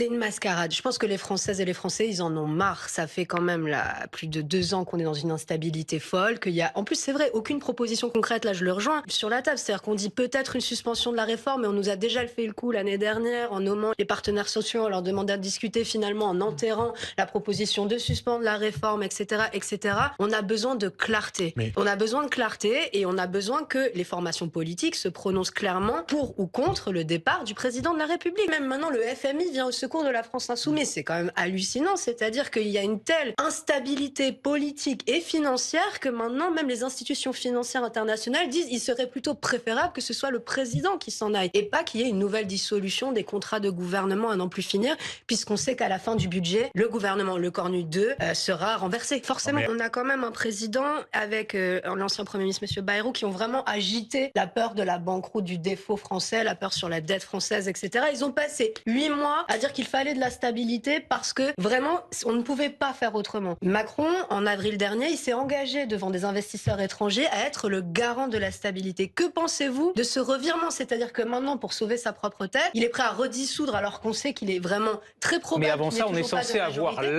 C'est une mascarade. Je pense que les Françaises et les Français, ils en ont marre. Ça fait quand même là plus de 2 ans qu'on est dans une instabilité folle, qu'il y a, en plus c'est vrai, aucune proposition concrète, là je le rejoins, sur la table. C'est-à-dire qu'on dit peut-être une suspension de la réforme, mais on nous a déjà fait le coup l'année dernière en nommant les partenaires sociaux, en leur demandant de discuter, finalement en enterrant la proposition de suspendre la réforme, etc., etc. On a besoin de clarté. Mais On a besoin de clarté et on a besoin que les formations politiques se prononcent clairement pour ou contre le départ du président de la République. Même maintenant, le FMI vient au secours de la France insoumise. C'est quand même hallucinant. C'est-à-dire qu'il y a une telle instabilité politique et financière que maintenant, même les institutions financières internationales disent qu'il serait plutôt préférable que ce soit le président qui s'en aille et pas qu'il y ait une nouvelle dissolution des contrats de gouvernement à n'en plus finir, puisqu'on sait qu'à la fin du budget, le gouvernement Le Cornu 2 sera renversé. non, Forcément, mais on a quand même un président avec l'ancien Premier ministre M. Bayrou qui ont vraiment agité la peur de la banqueroute, du défaut français, la peur sur la dette française, etc. Ils ont passé 8 mois à dire qu'il fallait de la stabilité parce que vraiment, on ne pouvait pas faire autrement. Macron, en avril dernier, il s'est engagé devant des investisseurs étrangers à être le garant de la stabilité. Que pensez-vous de ce revirement? C'est-à-dire que maintenant, pour sauver sa propre tête, il est prêt à redissoudre alors qu'on sait qu'il est vraiment très mais probable avant qu'il n'ait ça, on est toujours pas de censé avoir majorité.